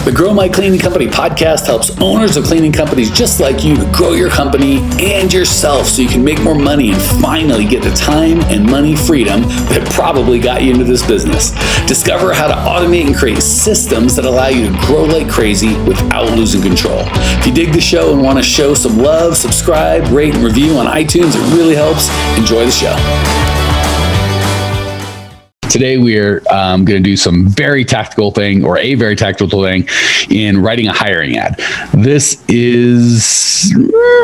The Grow My Cleaning Company podcast helps owners of cleaning companies just like you to grow your company and yourself so you can make more money and finally get the time and money freedom that probably got you into this business. Discover how to automate and create systems that allow you to grow like crazy without losing control. If you dig the show and want to show some love, subscribe, rate, and review on iTunes. It really helps. Enjoy the show. Today, we're going to do a very tactical thing in writing a hiring ad. This is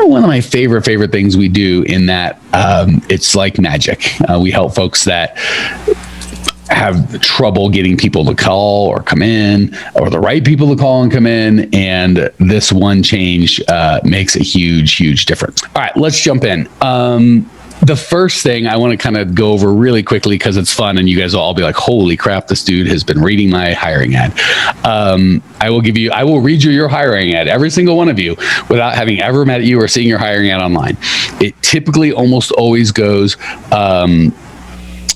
one of my favorite things we do in that it's like magic. We help folks that have trouble getting people to call or come in, or the right people to call and come in. And this one change makes a huge difference. All right, let's jump in. The first thing I want to kind of go over really quickly because it's fun and you guys will all be like, holy crap, this dude has been reading my hiring ad. I will read you your hiring ad, every single one of you, without having ever met you or seeing your hiring ad online. It typically almost always goes,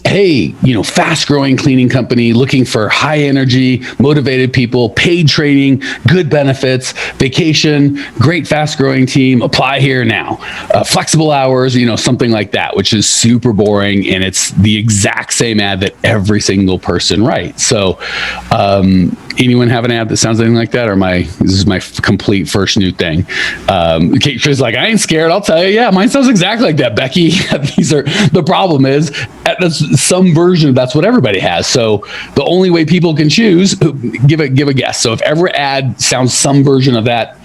hey, fast growing cleaning company looking for high energy, motivated people, paid training, good benefits, vacation, great fast growing team, apply here now, flexible hours, something like that, which is super boring. And it's the exact same ad that every single person writes. So, anyone have an ad that sounds anything like that? Or this is my complete first new thing. Kate's like, I ain't scared. I'll tell you. Yeah, mine sounds exactly like that, Becky. The problem is that's some version of that's what everybody has. So the only way people can choose, give a guess. So if every ad sounds some version of that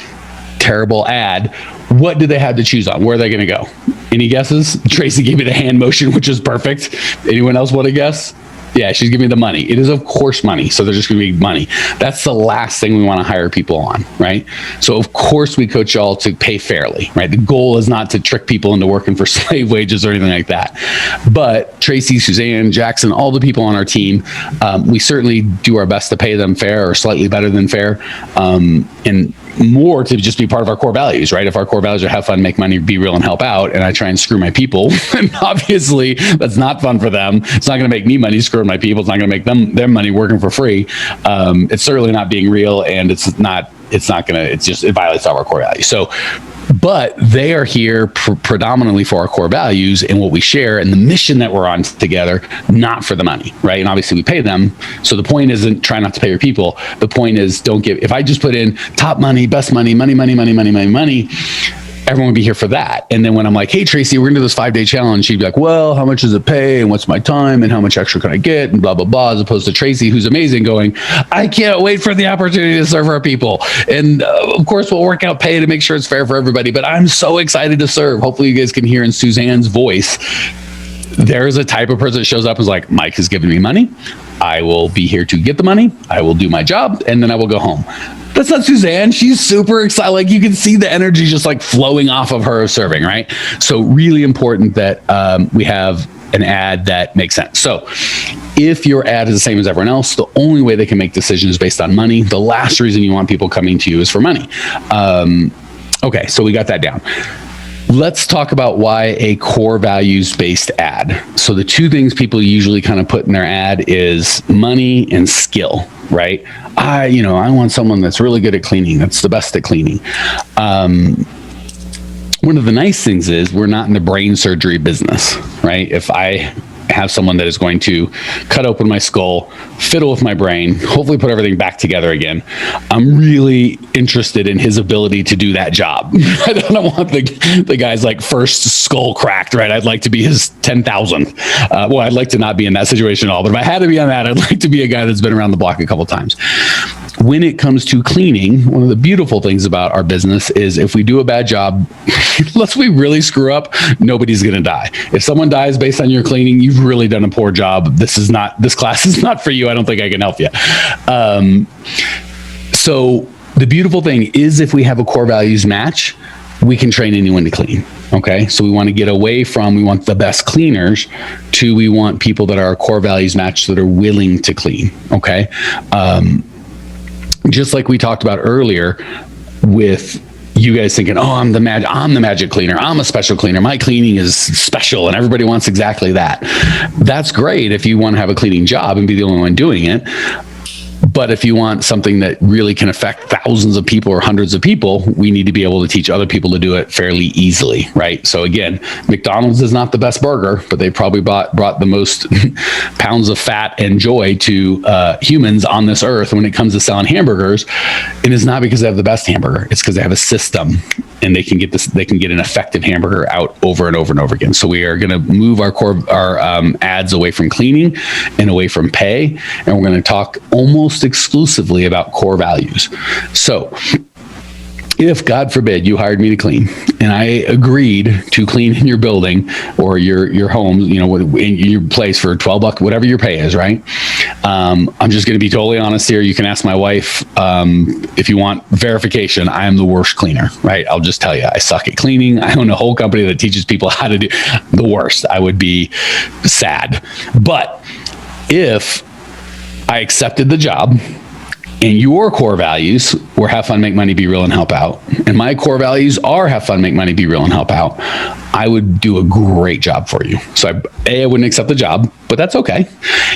terrible ad, what do they have to choose on? Where are they going to go? Any guesses? Tracy gave me the hand motion, which is perfect. Anyone else want to guess? Yeah, she's giving me the money. It is, of course, money. So they're just going to be money. That's the last thing we want to hire people on, right? So, of course, we coach y'all to pay fairly, right? The goal is not to trick people into working for slave wages or anything like that. But Tracy, Suzanne, Jackson, all the people on our team, we certainly do our best to pay them fair or slightly better than fair. And more to just be part of our core values, right? If our core values are have fun, make money, be real, and help out, and I try and screw my people, and obviously that's not fun for them. It's not going to make me money screwing my people. It's not going to make them their money working for free. It's certainly not being real, and it violates all our core values. So, but they are here predominantly for our core values and what we share and the mission that we're on together, not for the money, right? And obviously we pay them. So the point isn't try not to pay your people. The point is if I just put in top money, best money, money, everyone would be here for that. And then when I'm like, hey, Tracy, we're going to do this 5-day challenge, she'd be like, well, how much does it pay? And what's my time? And how much extra can I get? And blah, blah, blah, as opposed to Tracy, who's amazing, going, I can't wait for the opportunity to serve our people. And of course, we'll work out pay to make sure it's fair for everybody. But I'm so excited to serve. Hopefully you guys can hear in Suzanne's voice, there's a type of person that shows up and is like, Mike has given me money. I will be here to get the money. I will do my job. And then I will go home. That's not Suzanne. She's super excited. Like you can see the energy just like flowing off of her serving, right? So really important that we have an ad that makes sense. So if your ad is the same as everyone else, the only way they can make decisions is based on money. The last reason you want people coming to you is for money. Okay, so we got that down. Let's talk about why a core values-based ad. So the two things people usually kind of put in their ad is money and skill, right? I want someone that's really good at cleaning, that's the best at cleaning. One of the nice things is we're not in the brain surgery business, right? If I have someone that is going to cut open my skull, fiddle with my brain, hopefully put everything back together again, I'm really interested in his ability to do that job. I don't want the guy's like first skull cracked, right? I'd like to be his 10,000th. Well, I'd like to not be in that situation at all, but if I had to be on that, I'd like to be a guy that's been around the block a couple of times. When it comes to cleaning, one of the beautiful things about our business is if we do a bad job, unless we really screw up, nobody's going to die. If someone dies based on your cleaning, you've really done a poor job. This class is not for you. I don't think I can help you. So the beautiful thing is if we have a core values match, we can train anyone to clean. Okay. So we want to get away from, we want the best cleaners to, we want people that are core values match that are willing to clean. Okay. Just like we talked about earlier with you guys thinking, oh, I'm the magic cleaner. I'm a special cleaner. My cleaning is special and everybody wants exactly that. That's great if you want to have a cleaning job and be the only one doing it. But if you want something that really can affect thousands of people or hundreds of people, we need to be able to teach other people to do it fairly easily, right? So again, McDonald's is not the best burger, but they probably brought the most pounds of fat and joy to humans on this earth when it comes to selling hamburgers. And it's not because they have the best hamburger. It's because they have a system, and they can get an effective hamburger out over and over and over again. So we are going to move our ads away from cleaning and away from pay, and we're going to talk almost exclusively about core values. So if, God forbid, you hired me to clean and I agreed to clean in your building or your home, in your place for $12, whatever your pay is, right? I'm just going to be totally honest here. You can ask my wife if you want verification. I am the worst cleaner, right? I'll just tell you, I suck at cleaning. I own a whole company that teaches people how to do the worst. I would be sad. But if I accepted the job, and your core values were have fun, make money, be real, and help out, and my core values are have fun, make money, be real, and help out, I would do a great job for you. So I wouldn't accept the job, but that's okay.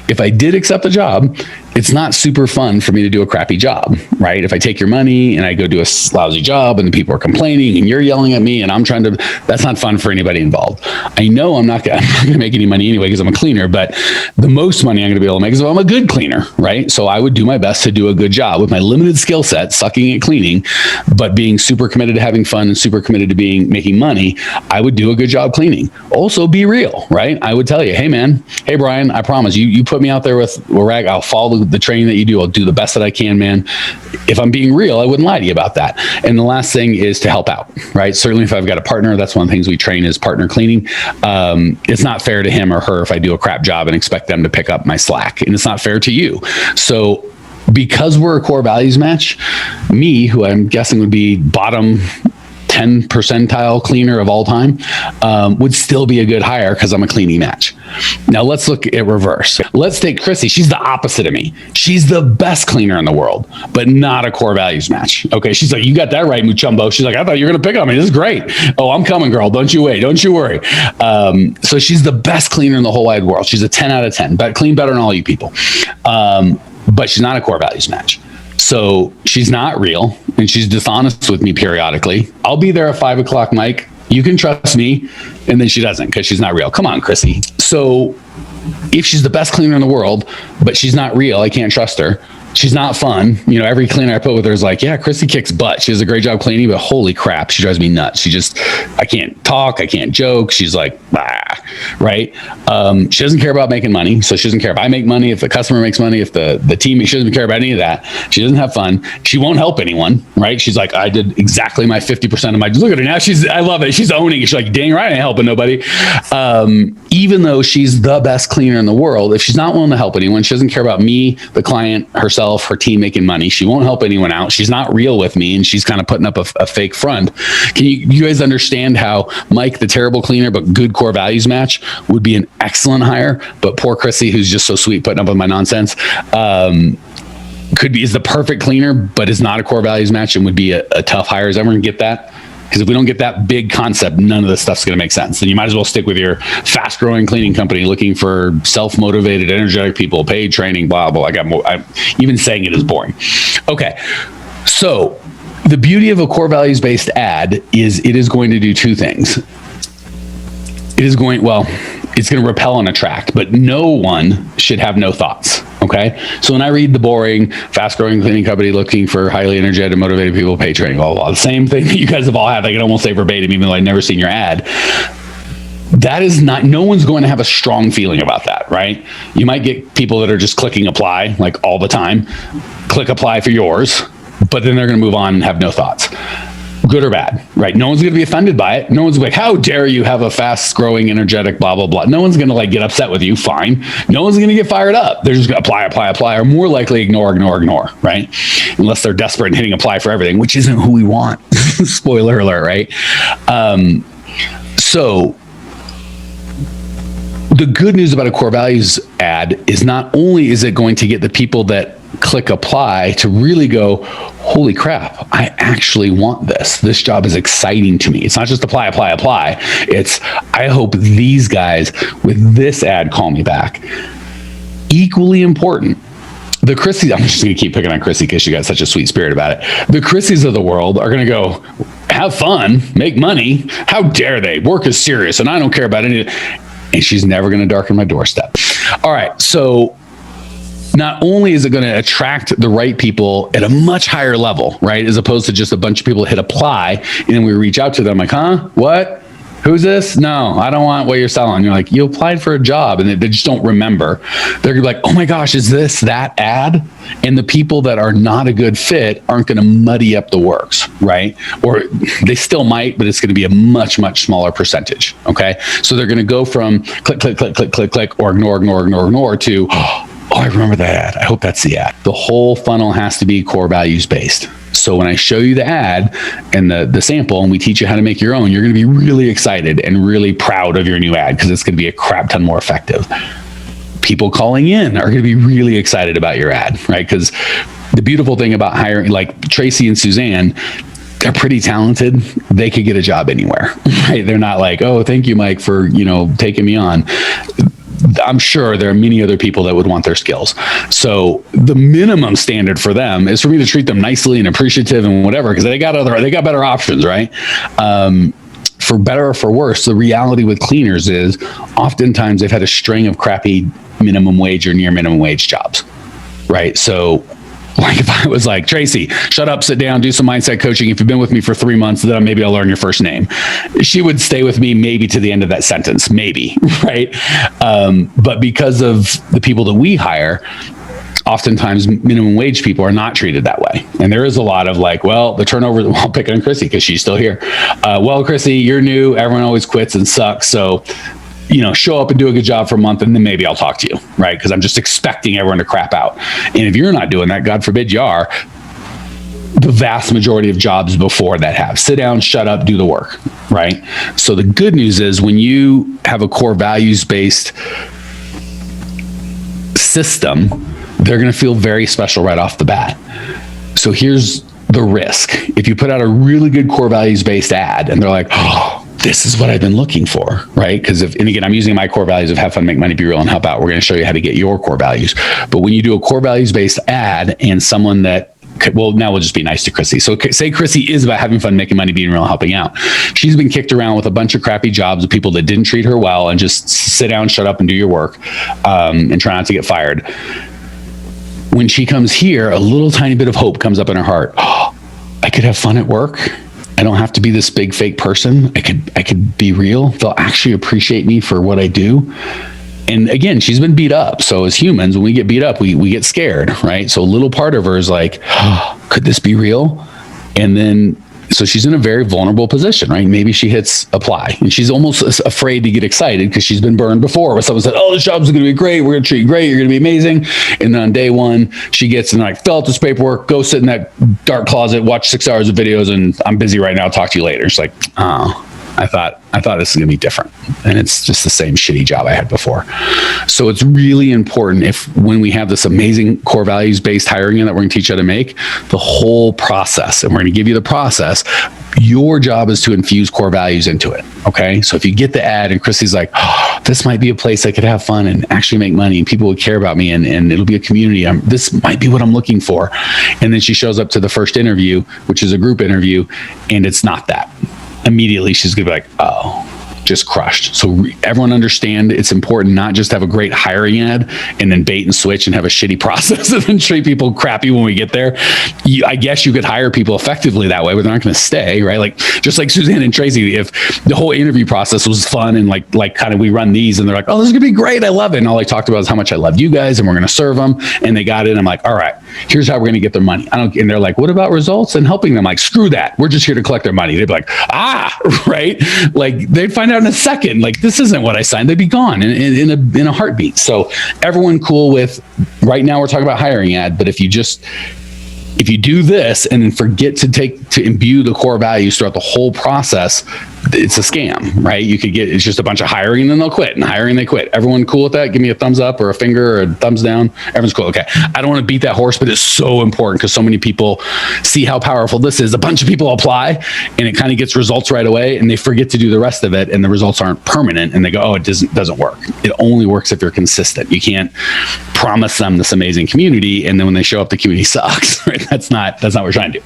If I did accept the job, it's not super fun for me to do a crappy job, right? If I take your money and I go do a lousy job and the people are complaining and you're yelling at me and I'm trying to, that's not fun for anybody involved. I know I'm not going to make any money anyway because I'm a cleaner, but the most money I'm going to be able to make is if I'm a good cleaner, right? So I would do my best to do a good job with my limited skill set, sucking at cleaning, but being super committed to having fun and super committed to making money. I would do a good job cleaning. Also be real, right? I would tell you, hey man, hey Brian, I promise you put me out there with a rag, I'll follow the training that you do. I'll do the best that I can, man. If I'm being real, I wouldn't lie to you about that. And the last thing is to help out, right? Certainly if I've got a partner, that's one of the things we train is partner cleaning. It's not fair to him or her if I do a crap job and expect them to pick up my slack. And it's not fair to you. So because we're a core values match, me, who I'm guessing would be bottom 10 percentile cleaner of all time, would still be a good hire because I'm a cleaning match. Now let's look at reverse. Let's take Chrissy. She's the opposite of me. She's the best cleaner in the world, but not a core values match. Okay. She's like, you got that right, Muchumbo. She's like, I thought you were going to pick on me. This is great. Oh, I'm coming, girl. Don't you wait. Don't you worry. So she's the best cleaner in the whole wide world. She's a 10 out of 10, but clean better than all you people. But she's not a core values match. So she's not real and she's dishonest with me periodically. I'll be there at 5 o'clock, Mike. You can trust me. And then she doesn't because she's not real. Come on, Chrissy. So if she's the best cleaner in the world, but she's not real, I can't trust her. She's not fun. Every cleaner I put with her is like, yeah, Chrissy kicks butt. She does a great job cleaning, but holy crap, she drives me nuts. I can't talk. I can't joke. She's like, right? She doesn't care about making money. So she doesn't care if I make money, if the customer makes money, if the team, she doesn't care about any of that. She doesn't have fun. She won't help anyone, right? She's like, I did exactly my 50% of my, look at her now. I love it. She's owning it. She's like, dang right, I ain't helping nobody. Even though she's the best cleaner in the world, if she's not willing to help anyone, she doesn't care about me, the client, herself, her team making money. She won't help anyone out. She's not real with me, and she's kind of putting up a fake front. Can you guys understand how Mike, the terrible cleaner but good core values match, would be an excellent hire, but poor Chrissy, who's just so sweet putting up with my nonsense, is the perfect cleaner but is not a core values match and would be a tough hire? Is everyone get that? Because if we don't get that big concept, none of this stuff's going to make sense. Then you might as well stick with your fast-growing cleaning company looking for self-motivated, energetic people, paid training, blah, blah. I'm even saying it is boring. Okay, so the beauty of a core values-based ad is it is going to do two things. It's going to repel and attract, but no one should have no thoughts. Okay. So when I read the boring, fast growing cleaning company looking for highly energetic, motivated people, pay training, blah, blah, blah, the same thing that you guys have all had. I can almost say verbatim, even though I've never seen your ad. That is not, no one's going to have a strong feeling about that, right? You might get people that are just clicking apply like all the time, click apply for yours, but then they're going to move on and have no thoughts. Good or bad, right? No one's going to be offended by it. No one's like, how dare you have a fast growing, energetic, blah, blah, blah. No one's going to get upset with you. Fine. No one's going to get fired up. They're just going to apply, or more likely ignore, right? Unless they're desperate and hitting apply for everything, which isn't who we want. Spoiler alert, right? So the good news about a core values ad is not only is it going to get the people that click apply to really go, holy crap, I actually want this. This job is exciting to me. It's not just apply. It's, I hope these guys with this ad call me back. Equally important, The Chrissy, I'm just going to keep picking on Chrissy because she got such a sweet spirit about it. The Chrissys of the world are going to go, have fun, make money. How dare they? Work is serious and I don't care about any. And she's never going to darken my doorstep. All right. So not only is it going to attract the right people at a much higher level, right? As opposed to just a bunch of people that hit apply and then we reach out to them like, huh? What? Who's this? No, I don't want what you're selling. You're like, you applied for a job, and they just don't remember. They're gonna be like, oh my gosh, is this that ad? And the people that are not a good fit aren't going to muddy up the works, right? Or they still might, but it's going to be a much, much smaller percentage. Okay. So they're going to go from click, click, click, click, click, click, or ignore to, oh, I remember that ad. I hope that's the ad. The whole funnel has to be core values based. So when I show you the ad and the sample and we teach you how to make your own, you're going to be really excited and really proud of your new ad because it's going to be a crap ton more effective. People calling in are going to be really excited about your ad, right? Because the beautiful thing about hiring, like Tracy and Suzanne, they're pretty talented. They could get a job anywhere, right? They're not like, oh, thank you, Mike, for, taking me on. I'm sure there are many other people that would want their skills. So the minimum standard for them is for me to treat them nicely and appreciative and whatever, because they got better options, right? For better or for worse, the reality with cleaners is oftentimes they've had a string of crappy minimum wage or near minimum wage jobs, right? So like if I was like, Tracy, shut up, sit down, do some mindset coaching. If you've been with me for 3 months, then maybe I'll learn your first name. She would stay with me maybe to the end of that sentence, maybe, right? But because of the people that we hire, oftentimes minimum wage people are not treated that way. And there is a lot of like, well, the turnover, I'll pick on Chrissy because she's still here. Well, Chrissy, you're new. Everyone always quits and sucks. So show up and do a good job for a month and then maybe I'll talk to you, right? Because I'm just expecting everyone to crap out. And if you're not doing that, God forbid you are, the vast majority of jobs before that have. Sit down, shut up, do the work, right? So the good news is when you have a core values-based system, they're going to feel very special right off the bat. So here's the risk. If you put out a really good core values-based ad and they're like, oh, this is what I've been looking for, right? Because and again, I'm using my core values of have fun, make money, be real, and help out. We're going to show you how to get your core values. But when you do a core values-based ad and someone that, well, now we'll just be nice to Chrissy. So say Chrissy is about having fun, making money, being real, and helping out. She's been kicked around with a bunch of crappy jobs of people that didn't treat her well and just sit down, shut up, and do your work and try not to get fired. When she comes here, a little tiny bit of hope comes up in her heart. Oh, I could have fun at work. I don't have to be this big fake person. I could be real. They'll actually appreciate me for what I do. And again, she's been beat up. So as humans, when we get beat up, we get scared, right? So a little part of her is like, oh, could this be real? And then, so she's in a very vulnerable position, right? Maybe she hits apply and she's almost afraid to get excited because she's been burned before where someone said, oh, this job's going to be great. We're going to treat you great. You're going to be amazing. And then on day one, she gets and like, fill out this paperwork, go sit in that dark closet, watch 6 hours of videos. And I'm busy right now. Talk to you later. She's like, oh, I thought this is going to be different. And it's just the same shitty job I had before. So it's really important when we have this amazing core values based hiring that we're going to teach you how to make the whole process, and we're going to give you the process. Your job is to infuse core values into it. Okay. So if you get the ad and Chrissy's like, oh, this might be a place I could have fun and actually make money and people would care about me and it'll be a community. This might be what I'm looking for. And then she shows up to the first interview, which is a group interview, and it's not that. Immediately she's gonna be like, oh, just crushed. So everyone understand it's important not just to have a great hiring ad and then bait and switch and have a shitty process and then treat people crappy when we get there. I guess you could hire people effectively that way, but they're not going to stay, right? Like just like Suzanne and Tracy, if the whole interview process was fun and like kind of we run these and they're like, oh, this is gonna be great. I love it. And all I talked about is how much I love you guys and we're going to serve them. And they got it. I'm like, all right, here's how we're going to get their money. And they're like, what about results and helping them? Like, screw that. We're just here to collect their money. They'd be like, right. Like they'd find out in a second, like this isn't what I signed. They'd be gone in a heartbeat. So everyone cool with right now we're talking about hiring ad, but if you do this and then forget to imbue the core values throughout the whole process, it's a scam, right? It's just a bunch of hiring and then they'll quit, and hiring, they quit. Everyone cool with that? Give me a thumbs up or a finger or a thumbs down. Everyone's cool. Okay. I don't want to beat that horse, but it's so important because so many people see how powerful this is. A bunch of people apply and it kind of gets results right away, and they forget to do the rest of it, and the results aren't permanent, and they go, oh, it doesn't work. It only works if you're consistent. You can't promise them this amazing community, and then when they show up, the community sucks. Right? That's not what we're trying to do.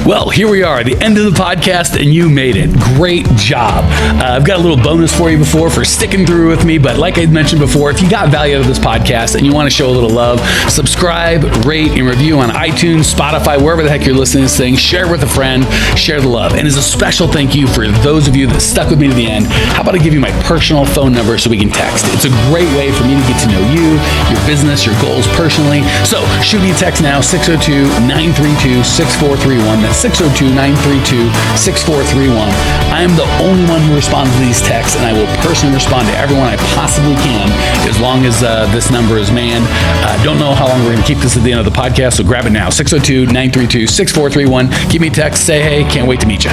Well, here we are, the end of the podcast, and you made it. Great job. I've got a little bonus for you for sticking through with me, but like I mentioned before, if you got value out of this podcast and you want to show a little love, subscribe, rate, and review on iTunes, Spotify, wherever the heck you're listening to this thing. Share it with a friend, share the love. And as a special thank you for those of you that stuck with me to the end, how about I give you my personal phone number so we can text? It's a great way for me to get to know you, your business, your goals personally. So shoot me a text now, 602-932-6431. That's 602-932-6431. I am the only one who responds to these texts, and I will personally respond to everyone I possibly can as long as this number is manned. Don't know how long we're going to keep this at the end of the podcast, so grab it now. 602-932-6431. Give me a text, say hey, can't wait to meet you.